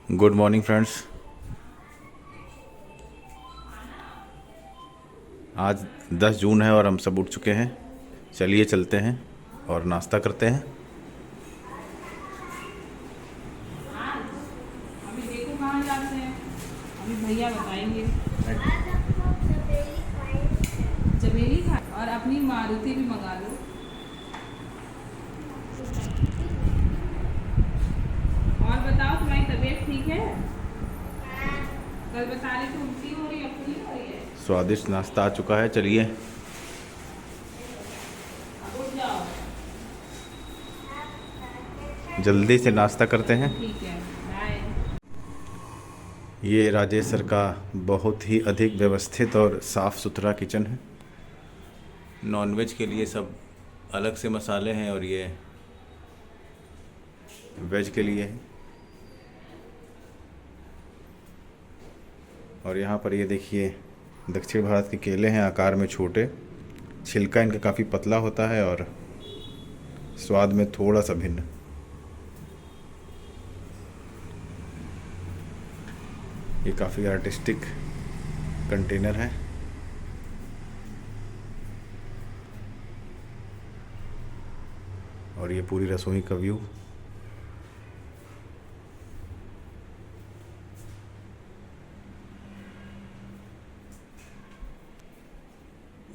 Good morning friends. आज 10 जून है और हम सब उठ चुके हैं। चलिए चलते हैं और नाश्ता करते हैं। अभी देखो कहाँ जाते हैं, अभी भैया बताएंगे। चमेली खा और अपनी मारुति भी मंगा लो। और बताओ तुम्हारी तबीयत ठीक है? कल बता रही थी उल्टी हो रही है, अब नहीं हो रही है? स्वादिष्ट नाश्ता आ चुका है, चलिए अब उठ जाओ। जल्दी से नाश्ता करते हैं। ठीक है, बाय। ये राजेश सर का बहुत ही अधिक व्यवस्थित और साफ़ सुथरा किचन है। नॉनवेज के लिए सब अलग से मसाले हैं और ये वेज के लिए है। और यहाँ पर ये देखिए दक्षिण भारत के केले हैं, आकार में छोटे, छिलका इनका काफ़ी पतला होता है और स्वाद में थोड़ा सा भिन्न। ये काफ़ी आर्टिस्टिक कंटेनर है। और ये पूरी रसोई का व्यू।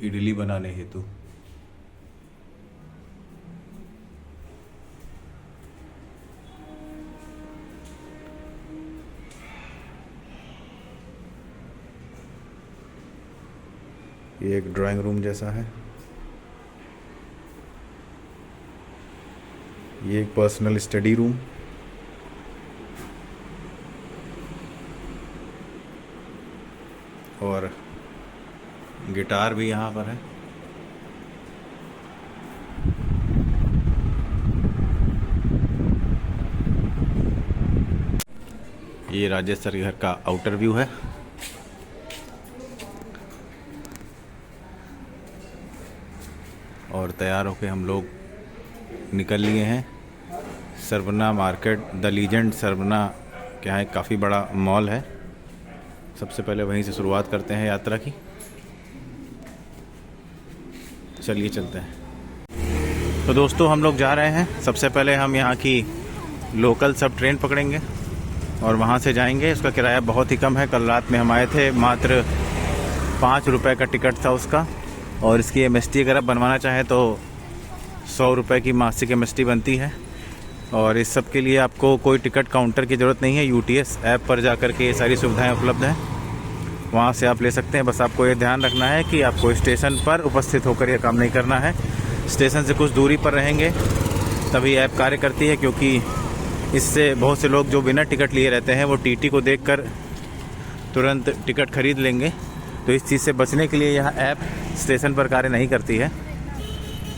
इडली बनाने हेतु ये एक ड्राइंग रूम जैसा है। ये एक पर्सनल स्टडी रूम। और गिटार भी यहाँ पर है। ये राजेश सर के घर का आउटर व्यू है। और तैयार होके हम लोग निकल लिए हैं Saravana market. The legend Saravana के यहाँ एक काफ़ी बड़ा मॉल है। सबसे पहले वहीं से शुरुआत करते हैं यात्रा की। चलिए चलते हैं। तो दोस्तों हम लोग जा रहे हैं। सबसे पहले हम यहाँ की लोकल सब ट्रेन पकड़ेंगे और वहाँ से जाएंगे। उसका किराया बहुत ही कम है। कल रात में हम आए थे, मात्र 5 रुपये का टिकट था उसका। और इसकी MST अगर आप बनवाना चाहें तो 100 रुपये की मासिक MST बनती है। और इस सब के लिए आपको कोई टिकट काउंटर की ज़रूरत नहीं है। UTS ऐप पर जा कर के ये सारी सुविधाएं उपलब्ध हैं, वहाँ से आप ले सकते हैं। बस आपको ये ध्यान रखना है कि आपको स्टेशन पर उपस्थित होकर यह काम नहीं करना है। स्टेशन से कुछ दूरी पर रहेंगे तभी ऐप कार्य करती है, क्योंकि इससे बहुत से लोग जो बिना टिकट लिए रहते हैं वो TT को देखकर तुरंत टिकट खरीद लेंगे। तो इस चीज़ से बचने के लिए यह ऐप स्टेशन पर कार्य नहीं करती है।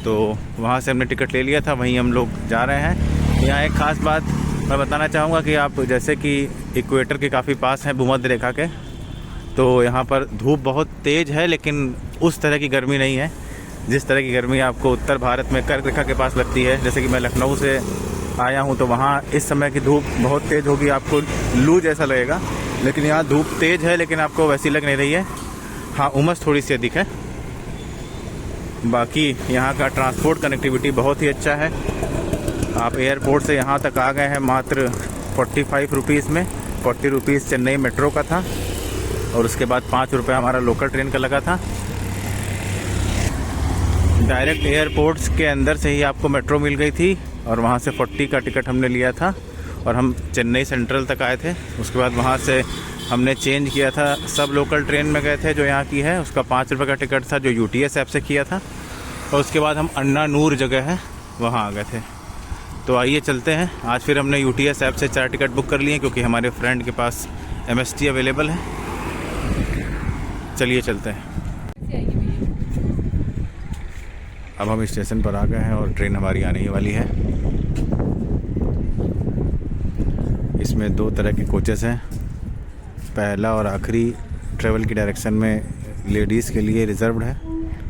तो वहाँ से हमने टिकट ले लिया था, वहीं हम लोग जा रहे हैं। यहाँ एक ख़ास बात मैं बताना चाहूँगा कि आप जैसे कि इक्वेटर के काफ़ी पास हैं, भूमध्य रेखा के, तो यहाँ पर धूप बहुत तेज़ है, लेकिन उस तरह की गर्मी नहीं है जिस तरह की गर्मी आपको उत्तर भारत में कर्क रेखा के पास लगती है। जैसे कि मैं लखनऊ से आया हूँ तो वहाँ इस समय की धूप बहुत तेज़ होगी, आपको लू जैसा लगेगा। लेकिन यहाँ धूप तेज़ है लेकिन आपको वैसी लग नहीं रही है। हाँ, उमस थोड़ी सी अधिक है। बाकी यहाँ का ट्रांसपोर्ट कनेक्टिविटी बहुत ही अच्छा है। आप एयरपोर्ट से यहाँ तक आ गए हैं मात्र 45 रुपीज़ में। 40 रुपीज़ चेन्नई मेट्रो का था और उसके बाद 5 रुपये हमारा लोकल ट्रेन का लगा था। डायरेक्ट एयरपोर्ट्स के अंदर से ही आपको मेट्रो मिल गई थी और वहाँ से 40 का टिकट हमने लिया था और हम चेन्नई सेंट्रल तक आए थे। उसके बाद वहाँ से हमने चेंज किया था, सब लोकल ट्रेन में गए थे जो यहाँ की है। उसका 5 रुपये का टिकट था जो UTS ऐप से किया था। और उसके बाद हम अन्ना नूर जगह है वहाँ आ गए थे। तो आइए चलते हैं। आज फिर हमने UTS ऐप से 4 टिकट बुक कर लिए क्योंकि हमारे फ्रेंड के पास MST अवेलेबल है। चलिए चलते हैं। अब हम स्टेशन पर आ गए हैं और ट्रेन हमारी आने ही वाली है। इसमें 2 तरह के कोचेस हैं। पहला और आखिरी ट्रेवल की डायरेक्शन में लेडीज़ के लिए रिज़र्व्ड है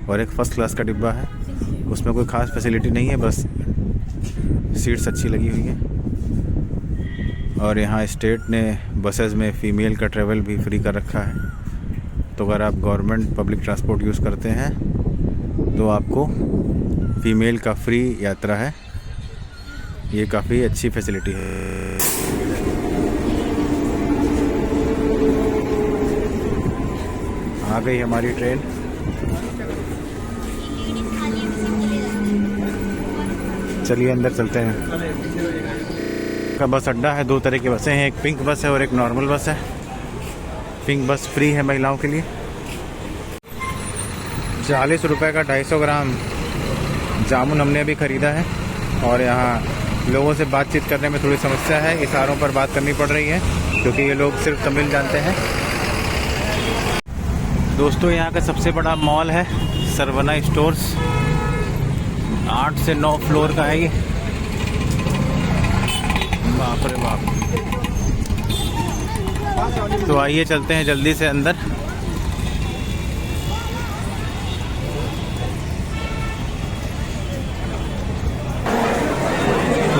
और एक फ़र्स्ट क्लास का डिब्बा है। उसमें कोई ख़ास फैसिलिटी नहीं है, बस सीट्स अच्छी लगी हुई हैं। और यहाँ स्टेट ने बसेस में फ़ीमेल का ट्रैवल भी फ्री कर रखा है। तो अगर आप गवर्नमेंट पब्लिक ट्रांसपोर्ट यूज़ करते हैं तो आपको फ़ीमेल का फ्री यात्रा है। ये काफ़ी अच्छी फैसिलिटी है। आ गई हमारी ट्रेन। चलिए अंदर चलते हैं। का बस अड्डा है, 2 तरह की बसें हैं, एक पिंक बस है और एक नॉर्मल बस है। पिंक बस फ्री है महिलाओं के लिए। 40 रुपये का 250 ग्राम जामुन हमने अभी ख़रीदा है। और यहाँ लोगों से बातचीत करने में थोड़ी समस्या है, इशारों पर बात करनी पड़ रही है क्योंकि ये लोग सिर्फ तमिल जानते हैं। दोस्तों यहाँ का सबसे बड़ा मॉल है सरवना स्टोर्स। 8 से 9 फ्लोर का है ये। बाप रे बाप। तो आइए चलते हैं जल्दी से अंदर।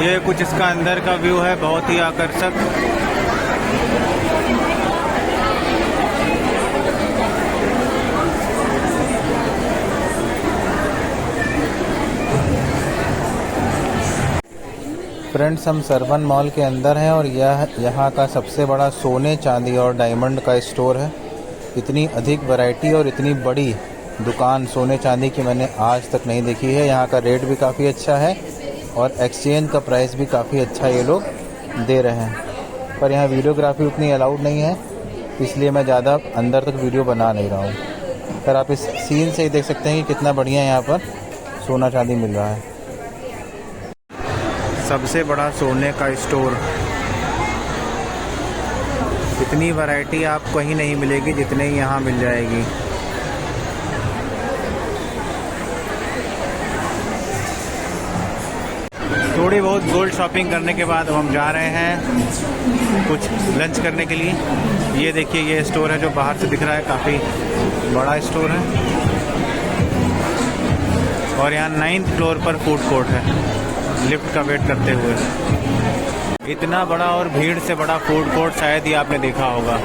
ये कुछ इसका अंदर का व्यू है, बहुत ही आकर्षक। फ्रेंड्स, हम सरवन मॉल के अंदर हैं और यह यहाँ का सबसे बड़ा सोने चांदी और डायमंड का स्टोर है। इतनी अधिक वैरायटी और इतनी बड़ी दुकान सोने चांदी की मैंने आज तक नहीं देखी है। यहाँ का रेट भी काफ़ी अच्छा है और एक्सचेंज का प्राइस भी काफ़ी अच्छा ये लोग दे रहे हैं। पर यहाँ वीडियोग्राफी उतनी अलाउड नहीं है, इसलिए मैं ज़्यादा अंदर तक वीडियो बना नहीं रहा हूँ। पर आप इस सीन से ही देख सकते हैं कि कितना बढ़िया यहाँ पर सोना चांदी मिल रहा है। सबसे बड़ा सोने का स्टोर। इतनी वैरायटी आपको कहीं नहीं मिलेगी जितने ही यहाँ मिल जाएगी। थोड़ी बहुत गोल्ड शॉपिंग करने के बाद हम जा रहे हैं कुछ लंच करने के लिए। ये देखिए, ये स्टोर है जो बाहर से दिख रहा है, काफ़ी बड़ा स्टोर है। और यहाँ 9th फ्लोर पर फूड कोर्ट है, लिफ्ट का वेट करते हुए। इतना बड़ा और भीड़ से बड़ा फूड कोर्ट शायद ही आपने देखा होगा।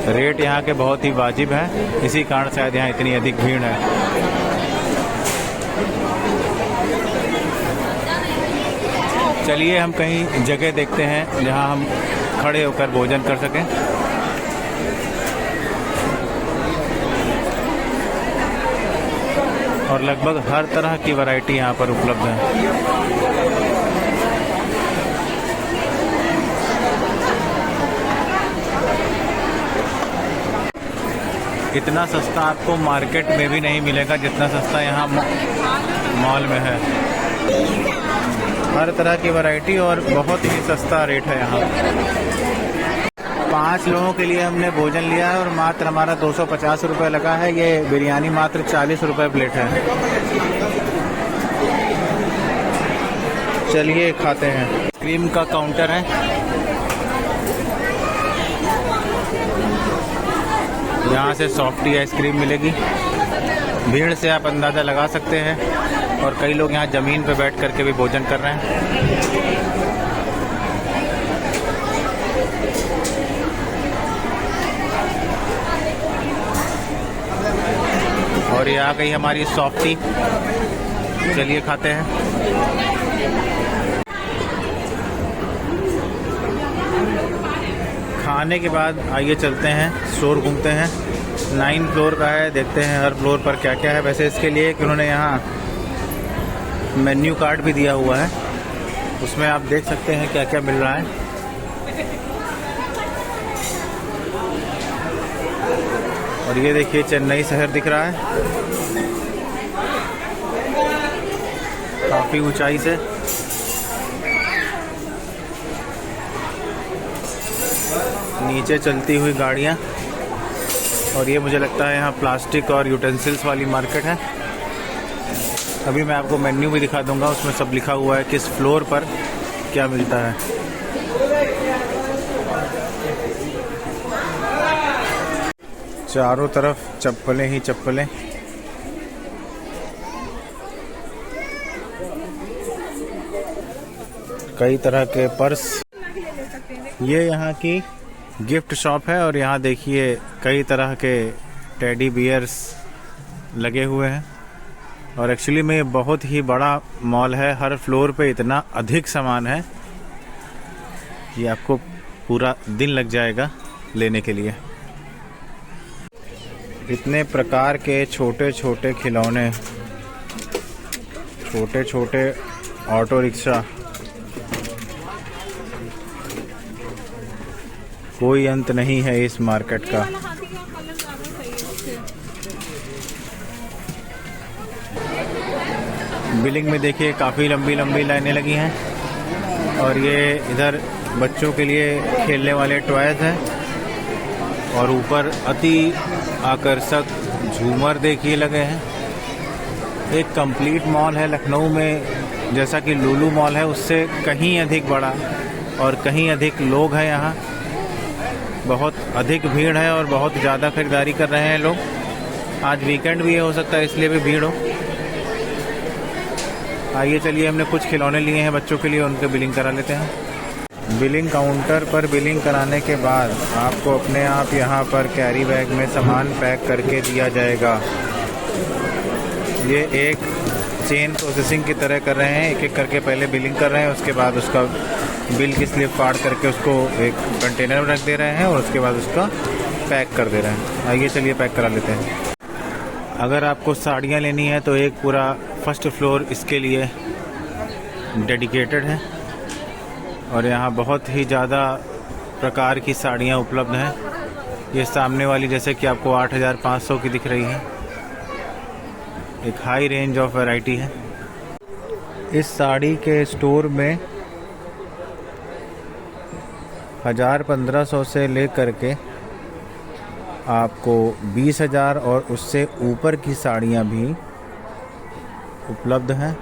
रेट यहाँ के बहुत ही वाजिब है, इसी कारण शायद यहाँ इतनी अधिक भीड़ है। चलिए हम कहीं जगह देखते हैं जहाँ हम खड़े होकर भोजन कर सकें। और लगभग हर तरह की वैरायटी यहाँ पर उपलब्ध है। इतना सस्ता आपको मार्केट में भी नहीं मिलेगा जितना सस्ता यहाँ मॉल में है। हर तरह की वैरायटी और बहुत ही सस्ता रेट है यहाँ। 5 लोगों के लिए हमने भोजन लिया है और मात्र हमारा 250 रुपये लगा है। ये बिरयानी मात्र 40 रुपये प्लेट है। चलिए खाते हैं। आइसक्रीम का काउंटर है। यहाँ से सॉफ्टी आइसक्रीम मिलेगी। भीड़ से आप अंदाज़ा लगा सकते हैं। और कई लोग यहाँ ज़मीन पर बैठ करके भी भोजन कर रहे हैं। और ये आ गई हमारी सॉफ्टी। चलिए खाते हैं। खाने के बाद आइए चलते हैं, स्टोर घूमते हैं। 9 फ्लोर का है, देखते हैं हर फ्लोर पर क्या क्या है। वैसे इसके लिए कि उन्होंने यहाँ मेन्यू कार्ड भी दिया हुआ है, उसमें आप देख सकते हैं क्या क्या मिल रहा है। और ये देखिए चेन्नई शहर दिख रहा है काफ़ी ऊंचाई से। नीचे चलती हुई गाड़ियाँ। और ये मुझे लगता है यहाँ प्लास्टिक और यूटेंसिल्स वाली मार्केट है। अभी मैं आपको मेन्यू भी दिखा दूंगा, उसमें सब लिखा हुआ है किस फ्लोर पर क्या मिलता है। चारों तरफ चप्पलें ही चप्पलें। कई तरह के पर्स। ये यहाँ की गिफ्ट शॉप है और यहाँ देखिए कई तरह के टेडी बियर्स लगे हुए हैं। और एक्चुअली में ये बहुत ही बड़ा मॉल है, हर फ्लोर पे इतना अधिक सामान है कि आपको पूरा दिन लग जाएगा लेने के लिए। इतने प्रकार के छोटे छोटे खिलौने, छोटे छोटे ऑटो रिक्शा, कोई अंत नहीं है इस मार्केट का। बिलिंग में देखिए काफ़ी लंबी लंबी लाइनें लगी हैं और ये इधर बच्चों के लिए खेलने वाले टॉयज हैं और ऊपर अति आकर्षक झूमर देखिए लगे हैं। एक कंप्लीट मॉल है लखनऊ में, जैसा कि लुलु मॉल है उससे कहीं अधिक बड़ा और कहीं अधिक लोग हैं यहाँ। बहुत अधिक भीड़ है और बहुत ज़्यादा खरीदारी कर रहे हैं लोग। आज वीकेंड भी है, हो सकता है इसलिए भी भीड़ हो। आइए चलिए, हमने कुछ खिलौने लिए हैं बच्चों के लिए, उनके बिलिंग करा लेते हैं। बिलिंग काउंटर पर बिलिंग कराने के बाद आपको अपने आप यहाँ पर कैरी बैग में सामान पैक करके दिया जाएगा। ये एक चेन प्रोसेसिंग की तरह कर रहे हैं, एक एक करके पहले बिलिंग कर रहे हैं, उसके बाद उसका बिल की स्लिप फाड़ करके उसको एक कंटेनर में रख दे रहे हैं और उसके बाद उसका पैक कर दे रहे हैं। आइए चलिए पैक करा लेते हैं। अगर आपको साड़ियाँ लेनी है तो एक पूरा फर्स्ट फ्लोर इसके लिए डेडिकेटेड है और यहाँ बहुत ही ज़्यादा प्रकार की साड़ियाँ उपलब्ध हैं। ये सामने वाली जैसे कि आपको 8500 की दिख रही है, एक हाई रेंज ऑफ वैरायटी है। इस साड़ी के स्टोर में 1000-1500 से लेकर के आपको 20,000 और उससे ऊपर की साड़ियाँ भी उपलब्ध हैं।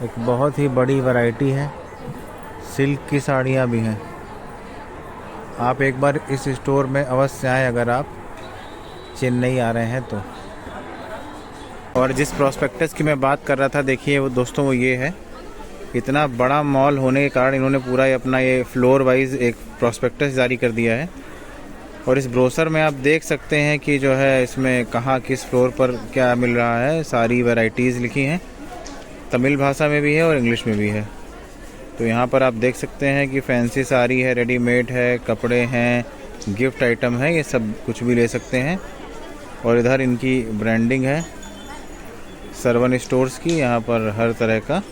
एक बहुत ही बड़ी वैरायटी है, सिल्क की साड़ियाँ भी हैं। आप एक बार इस स्टोर में अवश्य आएँ अगर आप चेन्नई आ रहे हैं तो। और जिस प्रोस्पेक्टस की मैं बात कर रहा था, देखिए वो दोस्तों, वो ये है। इतना बड़ा मॉल होने के कारण इन्होंने पूरा अपना ये फ्लोर वाइज एक प्रोस्पेक्टस जारी कर दिया है और इस ब्रोशर में आप देख सकते हैं कि जो है इसमें कहाँ किस फ्लोर पर क्या मिल रहा है। सारी वैरायटीज़ लिखी हैं, तमिल भाषा में भी है और इंग्लिश में भी है। तो यहाँ पर आप देख सकते हैं कि फैंसी साड़ी है, रेडीमेड है, कपड़े हैं, गिफ्ट आइटम है, ये सब कुछ भी ले सकते हैं। और इधर इनकी ब्रांडिंग है सरवन स्टोर्स की। यहाँ पर हर तरह का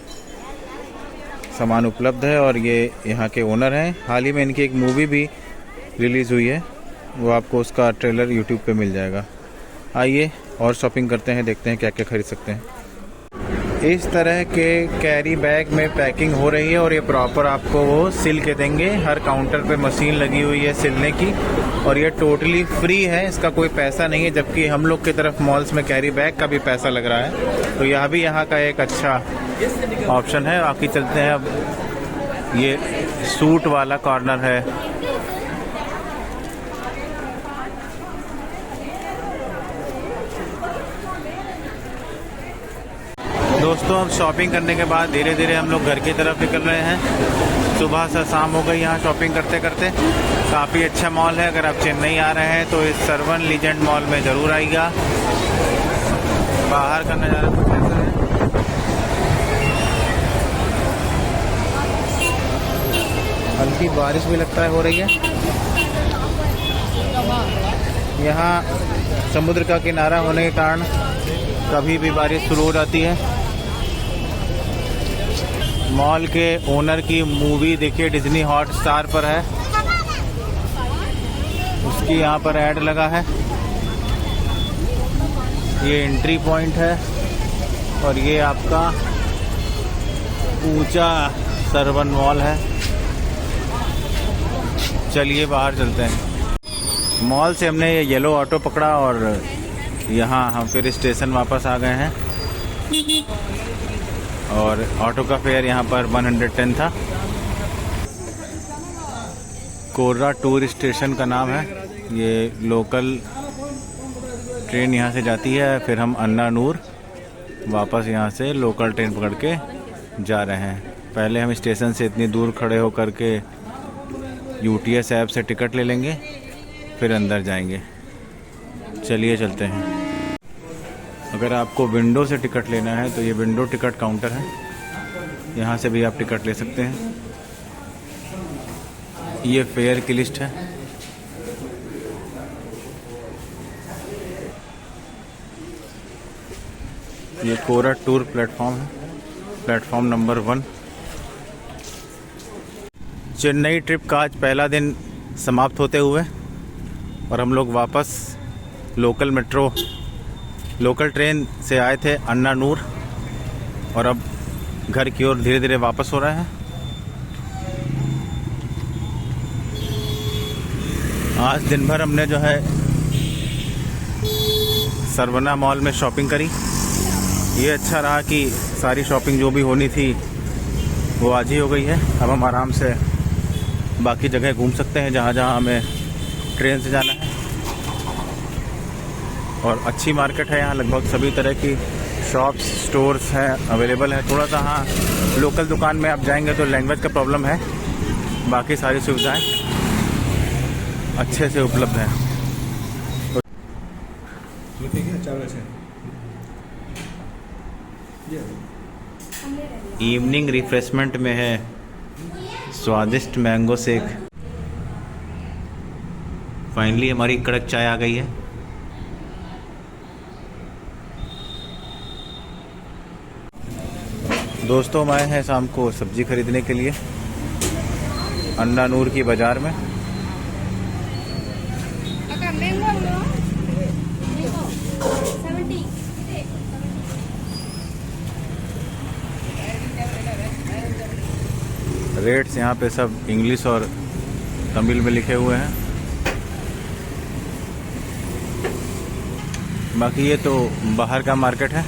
सामान उपलब्ध है और ये यहाँ के ओनर हैं। हाल ही में इनकी एक मूवी भी रिलीज़ हुई है, वो आपको उसका ट्रेलर यूट्यूब पे मिल जाएगा। आइए और शॉपिंग करते हैं, देखते हैं क्या क्या खरीद सकते हैं। इस तरह के कैरी बैग में पैकिंग हो रही है और ये प्रॉपर आपको वो सिल के देंगे। हर काउंटर पे मशीन लगी हुई है सिलने की और ये टोटली फ्री है, इसका कोई पैसा नहीं है। जबकि हम लोग की तरफ मॉल्स में कैरी बैग का भी पैसा लग रहा है, तो यह भी यहाँ का एक अच्छा ऑप्शन है। बाकी चलते हैं, अब ये सूट वाला कॉर्नर है। दोस्तों, अब शॉपिंग करने के बाद धीरे धीरे हम लोग घर की तरफ निकल रहे हैं। सुबह से शाम हो गई यहाँ शॉपिंग करते करते। काफ़ी अच्छा मॉल है, अगर आप चेन्नई आ रहे हैं तो इस सरवन लीजेंड मॉल में ज़रूर आइएगा। बाहर का नज़ारा कुछ ऐसा है। हल्की बारिश भी लगता है हो रही है। यहाँ समुद्र का किनारा होने के कारण कभी भी बारिश शुरू हो जाती है। मॉल के ओनर की मूवी देखिए डिज्नी हॉटस्टार पर है, उसकी यहाँ पर ऐड लगा है। ये एंट्री पॉइंट है और ये आपका ऊंचा सरवन मॉल है। चलिए बाहर चलते हैं। मॉल से हमने ये येलो ऑटो पकड़ा और यहाँ हम फिर स्टेशन वापस आ गए हैं और ऑटो का फेयर यहाँ पर 110 था। कोर्रा टूर स्टेशन का नाम है। ये लोकल ट्रेन यहाँ से जाती है, फिर हम अन्नानूर वापस यहाँ से लोकल ट्रेन पकड़ के जा रहे हैं। पहले हम स्टेशन से इतनी दूर खड़े होकर के यूटीएस ऐप से टिकट ले लेंगे, फिर अंदर जाएंगे। चलिए चलते हैं। अगर आपको विंडो से टिकट लेना है तो ये विंडो टिकट काउंटर है, यहाँ से भी आप टिकट ले सकते हैं। ये फेयर की लिस्ट है। ये कोरट टूर प्लेटफॉर्म है, प्लेटफॉर्म नंबर 1। चेन्नई ट्रिप का आज पहला दिन समाप्त होते हुए और हम लोग वापस लोकल ट्रेन से आए थे अन्नानूर, और अब घर की ओर धीरे धीरे वापस हो रहे हैं। आज दिन भर हमने जो है सरवना मॉल में शॉपिंग करी। ये अच्छा रहा कि सारी शॉपिंग जो भी होनी थी वो आज ही हो गई है। अब हम आराम से बाकी जगह घूम सकते हैं जहाँ जहाँ हमें ट्रेन से जाना है। और अच्छी मार्केट है यहाँ, लगभग सभी तरह की शॉप्स स्टोर्स हैं अवेलेबल है। थोड़ा सा हाँ लोकल दुकान में आप जाएंगे तो लैंग्वेज का प्रॉब्लम है, बाकी सारी सुविधाएं अच्छे से उपलब्ध हैं। इवनिंग रिफ्रेशमेंट में है स्वादिष्ट मैंगो शेक। फाइनली हमारी कड़क चाय आ गई है। दोस्तों हम आए हैं शाम को सब्जी खरीदने के लिए अन्नानूर की बाज़ार में। रेट्स यहाँ पे सब इंग्लिश और तमिल में लिखे हुए हैं। बाकी ये तो बाहर का मार्केट है।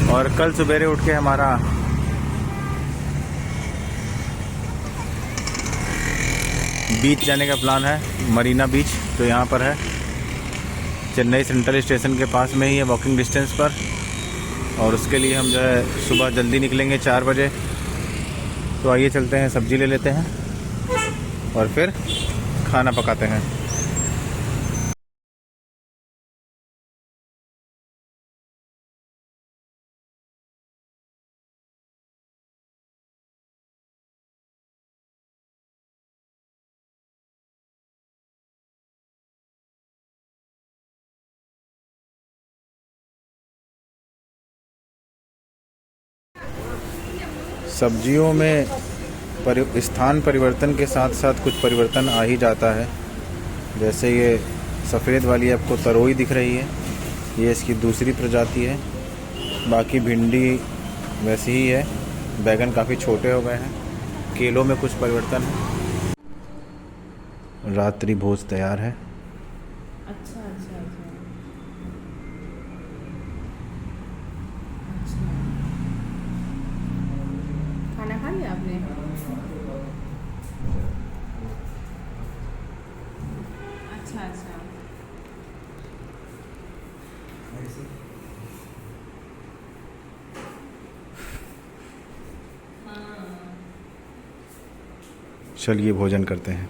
और कल सवेरे उठ के हमारा बीच जाने का प्लान है, मरीना बीच। तो यहाँ पर है, चेन्नई सेंट्रल स्टेशन के पास में ही है, वॉकिंग डिस्टेंस पर। और उसके लिए हम जो है सुबह जल्दी निकलेंगे 4 बजे। तो आइए चलते हैं, सब्जी ले लेते हैं और फिर खाना पकाते हैं। सब्जियों में स्थान परिवर्तन के साथ साथ कुछ परिवर्तन आ ही जाता है। जैसे ये सफ़ेद वाली आपको तरोई दिख रही है, ये इसकी दूसरी प्रजाति है। बाकी भिंडी वैसी ही है, बैगन काफ़ी छोटे हो गए हैं, केलों में कुछ परिवर्तन है। रात्रि भोज तैयार है। अच्छा अच्छा अच्छा खाना खा लिया आपने? अच्छा अच्छा। चलिए भोजन करते हैं।